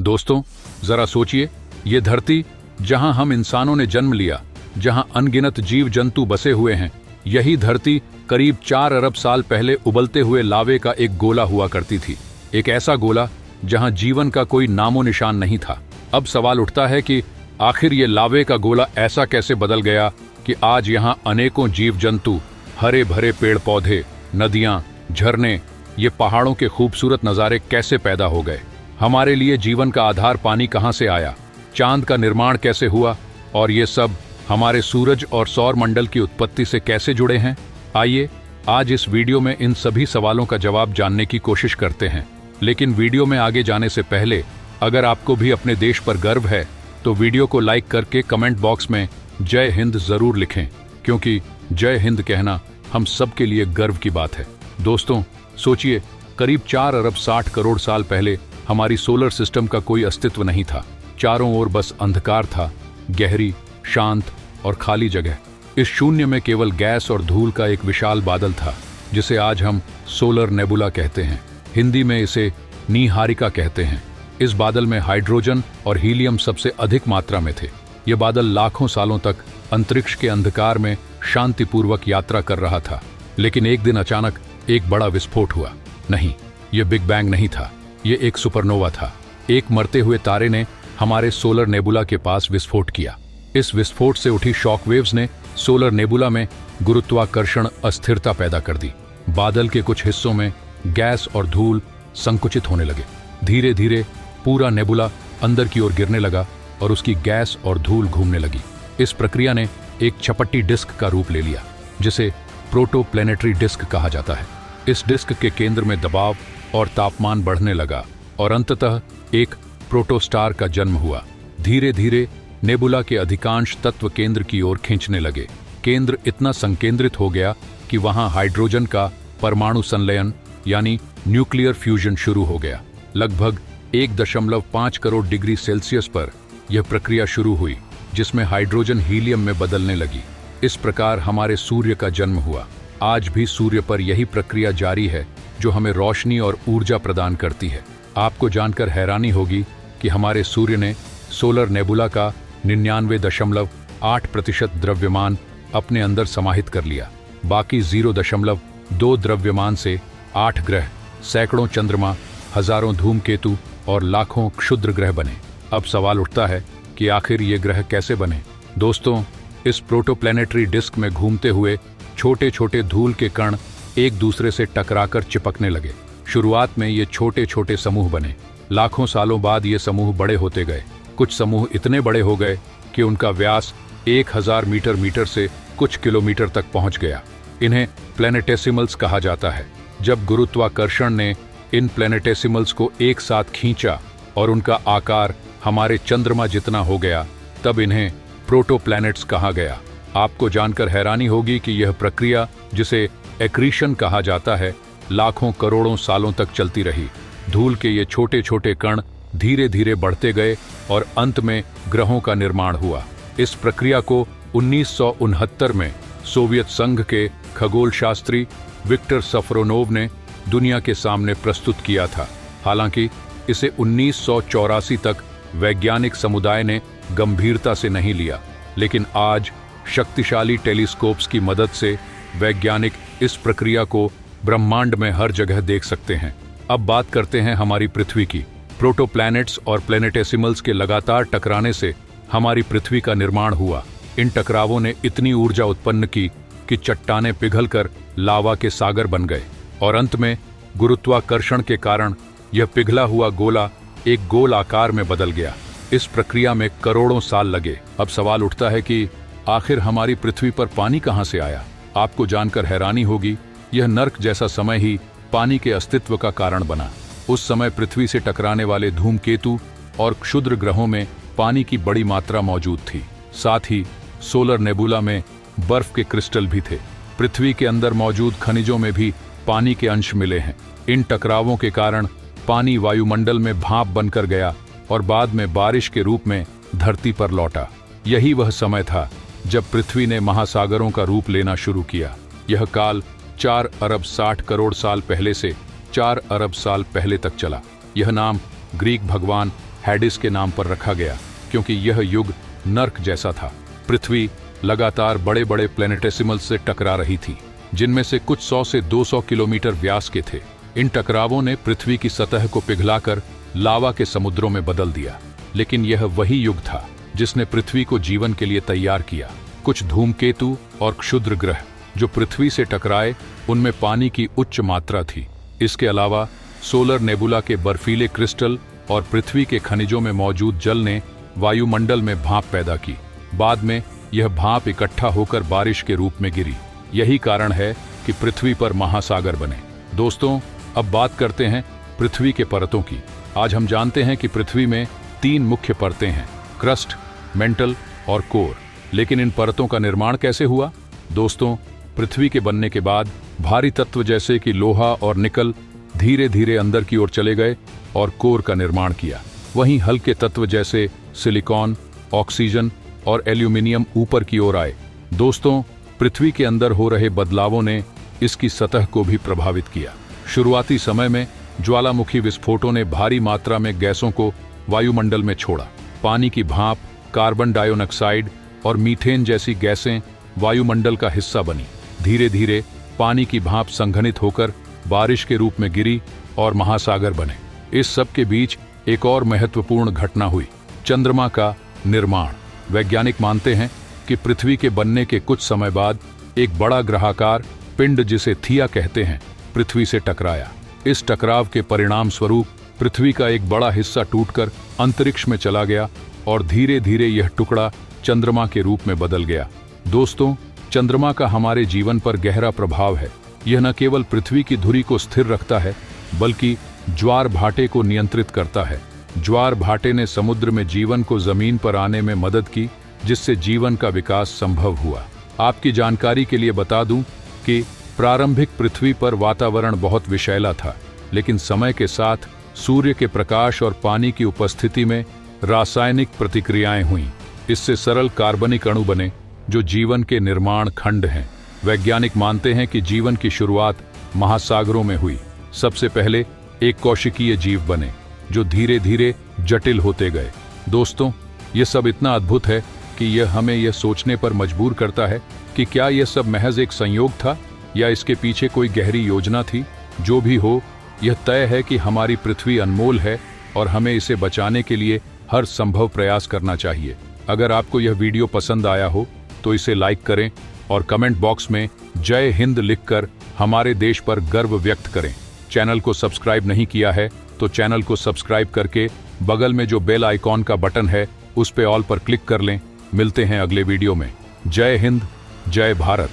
दोस्तों, जरा सोचिए, ये धरती जहां हम इंसानों ने जन्म लिया, जहां अनगिनत जीव जंतु बसे हुए हैं, यही धरती करीब 4 अरब साल पहले उबलते हुए लावे का एक गोला हुआ करती थी। एक ऐसा गोला जहां जीवन का कोई नामो निशान नहीं था। अब सवाल उठता है कि आखिर ये लावे का गोला ऐसा कैसे बदल गया कि आज यहां अनेकों जीव जंतु, हरे भरे पेड़ पौधे, नदियां, झरने, ये पहाड़ों के खूबसूरत नज़ारे कैसे पैदा हो गए। हमारे लिए जीवन का आधार पानी कहाँ से आया, चांद का निर्माण कैसे हुआ, और ये सब हमारे सूरज और सौर मंडल की उत्पत्ति से कैसे जुड़े हैं। आइए आज इस वीडियो में इन सभी सवालों का जवाब जानने की कोशिश करते हैं। लेकिन वीडियो में आगे जाने से पहले अगर आपको भी अपने देश पर गर्व है तो वीडियो को लाइक करके कमेंट बॉक्स में जय हिंद जरूर लिखें, क्योंकि जय हिंद कहना हम सब के लिए गर्व की बात है। दोस्तों सोचिए, करीब 4 अरब 60 करोड़ साल पहले हमारी सोलर सिस्टम का कोई अस्तित्व नहीं था। चारों ओर बस अंधकार था, गहरी, शांत और खाली जगह। इस शून्य में केवल गैस और धूल का एक विशाल बादल था, जिसे आज हम सोलर नेबुला कहते हैं। हिंदी में इसे नीहारिका कहते हैं। इस बादल में हाइड्रोजन और हीलियम सबसे अधिक मात्रा में थे। ये बादल लाखों सालों तक अंतरिक्ष के अंधकार में शांतिपूर्वक यात्रा कर रहा था। लेकिन एक दिन अचानक एक बड़ा विस्फोट हुआ। नहीं, ये बिग बैंग नहीं था, ये एक सुपरनोवा था। एक मरते हुए तारे ने हमारे सोलर नेबुला के पास विस्फोट किया। इस विस्फोट से उठी शॉकवेव्स ने सोलर नेबुला में गुरुत्वाकर्षण अस्थिरता पैदा कर दी। बादल के कुछ हिस्सों में गैस और धूल संकुचित होने लगे। धीरे धीरे पूरा नेबुला अंदर की ओर गिरने लगा और उसकी गैस और धूल घूमने लगी। इस प्रक्रिया ने एक चपट्टी डिस्क का रूप ले लिया, जिसे प्रोटोप्लैनेटरी डिस्क कहा जाता है। इस डिस्क के केंद्र में दबाव और तापमान बढ़ने लगा और अंततः एक प्रोटोस्टार का जन्म हुआ। धीरे धीरे नेबुला के अधिकांश तत्व केंद्र की ओर खींचने लगे। केंद्र इतना संकेंद्रित हो गया कि वहां हाइड्रोजन का परमाणु संलयन यानी न्यूक्लियर फ्यूजन शुरू हो गया। लगभग 1.5 करोड़ डिग्री सेल्सियस पर यह प्रक्रिया शुरू हुई, जिसमें हाइड्रोजन हीलियम में बदलने लगी। इस प्रकार हमारे सूर्य का जन्म हुआ। आज भी सूर्य पर यही प्रक्रिया जारी है, जो हमें रोशनी और ऊर्जा प्रदान करती है। आपको जानकर हैरानी होगी कि हमारे सूर्य ने सोलर नेबुला का 99.8% द्रव्यमान अपने अंदर समाहित कर लिया। बाकी 0.2 द्रव्यमान से 8 ग्रह, सैकड़ों चंद्रमा, हजारों धूमकेतु और लाखों क्षुद्र ग्रह बने। अब सवाल उठता है कि आखिर ये ग्रह कैसे बने। दोस्तों, इस प्रोटोप्लैनेटरी डिस्क में घूमते हुए छोटे छोटे धूल के कण एक दूसरे से टकराकर चिपकने लगे। शुरुआत में ये छोटे छोटे समूह बने। लाखों सालों बाद ये समूह बड़े होते गए। कुछ समूह इतने बड़े हो गए कि उनका व्यास 1000 मीटर से कुछ किलोमीटर तक पहुंच गया। इन्हें प्लैनेटेसिमल्स कहा जाता है। जब गुरुत्वाकर्षण ने इन प्लैनेटेसिमल्स को एक साथ खींचा और उनका आकार हमारे चंद्रमा जितना हो गया, तब इन्हें प्रोटोप्लैनेट्स कहा गया। आपको जानकर हैरानी होगी कि यह प्रक्रिया, जिसे एक्रीशन कहा जाता है, लाखों करोड़ों सालों तक चलती रही। धूल के ये छोटे छोटे कण धीरे धीरे बढ़ते गए और अंत में ग्रहों का निर्माण हुआ। इस प्रक्रिया को 1969 में सोवियत संघ के खगोलशास्त्री विक्टर सफरोनोव ने दुनिया के सामने प्रस्तुत किया था। हालांकि इसे 1984 तक वैज्ञानिक समुदाय ने गंभीरता से नहीं लिया, लेकिन आज शक्तिशाली टेलीस्कोप्स की मदद से वैज्ञानिक इस प्रक्रिया को ब्रह्मांड में हर जगह देख सकते हैं। अब बात करते हैं हमारी पृथ्वी की। प्रोटोप्लैनेट्स और प्लैनेटेसिमल्स के लगातार टकराने से हमारी पृथ्वी का निर्माण हुआ। इन टकरावों ने इतनी ऊर्जा उत्पन्न की कि चट्टानें पिघलकर लावा के सागर बन गए और अंत में गुरुत्वाकर्षण के कारण यह पिघला हुआ गोला एक गोल आकार में बदल गया। इस प्रक्रिया में करोड़ों साल लगे। अब सवाल उठता है कि आखिर हमारी पृथ्वी पर पानी कहां से आया। आपको जानकर हैरानी होगी, यह नर्क जैसा समय ही पानी के अस्तित्व का कारण बना। उस समय पृथ्वी से टकराने वाले धूमकेतु और क्षुद्र ग्रहों में पानी की बड़ी मात्रा मौजूद थी। साथ ही सोलर नेबुला में बर्फ के क्रिस्टल भी थे। पृथ्वी के अंदर मौजूद खनिजों में भी पानी के अंश मिले हैं। इन टकरावों के कारण पानी वायुमंडल में भाप बनकर गया और बाद में बारिश के रूप में धरती पर लौटा। यही वह समय था जब पृथ्वी ने महासागरों का रूप लेना शुरू किया। यह काल 4 अरब 60 करोड़ साल पहले से 4 अरब साल पहले तक चला। यह नाम ग्रीक भगवान हैडिस के नाम पर रखा गया, क्योंकि यह युग नर्क जैसा था। पृथ्वी लगातार बड़े बड़े प्लैनेटेसिमल्स से टकरा रही थी, जिनमें से कुछ 100 से 200 किलोमीटर व्यास के थे। इन टकरावों ने पृथ्वी की सतह को पिघलाकर लावा के समुद्रों में बदल दिया। लेकिन यह वही युग था जिसने पृथ्वी को जीवन के लिए तैयार किया। कुछ धूमकेतु और क्षुद्र ग्रह जो पृथ्वी से टकराए, उनमें पानी की उच्च मात्रा थी। इसके अलावा सोलर नेबुला के बर्फीले क्रिस्टल और पृथ्वी के खनिजों में मौजूद जल ने वायुमंडल में भाप पैदा की। बाद में यह भाप इकट्ठा होकर बारिश के रूप में गिरी। यही कारण है कि पृथ्वी पर महासागर बने। दोस्तों, अब बात करते हैं पृथ्वी के परतों की। आज हम जानते हैं कि पृथ्वी में 3 मुख्य परतें हैं, क्रस्ट, मेंटल और कोर। लेकिन इन परतों का निर्माण कैसे हुआ? दोस्तों, पृथ्वी के बनने के बाद भारी तत्व जैसे कि लोहा और निकल धीरे धीरे अंदर की ओर चले गए और कोर का निर्माण किया। वहीं हल्के तत्व जैसे सिलिकॉन, ऑक्सीजन और एल्यूमिनियम ऊपर की ओर आए। दोस्तों, पृथ्वी के अंदर हो रहे बदलावों ने इसकी सतह को भी प्रभावित किया। शुरुआती समय में ज्वालामुखी विस्फोटों ने भारी मात्रा में गैसों को वायुमंडल में छोड़ा। पानी की भाप, कार्बन डाइऑक्साइड और मीथेन जैसी गैसें वायुमंडल का हिस्सा बनी। धीरे धीरे पानी की भाप संघनित होकर बारिश के रूप में गिरी और महासागर बने। इस सब के बीच एक और महत्वपूर्ण घटना हुई, चंद्रमा का निर्माण। वैज्ञानिक मानते हैं कि पृथ्वी के बनने के कुछ समय बाद एक बड़ा ग्रहाकार पिंड, जिसे थिया कहते हैं, पृथ्वी से टकराया। इस टकराव के परिणाम स्वरूप पृथ्वी का एक बड़ा हिस्सा टूटकर अंतरिक्ष में चला गया और धीरे धीरे यह टुकड़ा चंद्रमा के रूप में बदल गया। दोस्तों, चंद्रमा का हमारे जीवन पर गहरा प्रभाव है। यह न केवल पृथ्वी की धुरी को स्थिर रखता है, बल्कि ज्वार भाटे को नियंत्रित करता है। ज्वार भाटे ने समुद्र में जीवन को जमीन पर आने में मदद की, जिससे जीवन का विकास संभव हुआ। आपकी जानकारी के लिए बता दूं कि प्रारंभिक पृथ्वी पर वातावरण बहुत विषैला था, लेकिन समय के साथ सूर्य के प्रकाश और पानी की उपस्थिति में रासायनिक प्रतिक्रियाएं हुईं। इससे सरल कार्बनिक अणु बने, जो जीवन के निर्माण खंड हैं। वैज्ञानिक मानते हैं कि जीवन की शुरुआत महासागरों में हुई। सबसे पहले एक कोशिकीय जीव बने, जो धीरे धीरे जटिल होते गए। दोस्तों, यह सब इतना अद्भुत है कि यह हमें यह सोचने पर मजबूर करता है कि क्या यह सब महज एक संयोग था या इसके पीछे कोई गहरी योजना थी। जो भी हो, यह तय है कि हमारी पृथ्वी अनमोल है और हमें इसे बचाने के लिए हर संभव प्रयास करना चाहिए। अगर आपको यह वीडियो पसंद आया हो तो इसे लाइक करें और कमेंट बॉक्स में जय हिंद लिखकर हमारे देश पर गर्व व्यक्त करें। चैनल को सब्सक्राइब नहीं किया है तो चैनल को सब्सक्राइब करके बगल में जो बेल आइकॉन का बटन है उस पे ऑल पर क्लिक कर लें। मिलते हैं अगले वीडियो में। जय हिंद, जय भारत।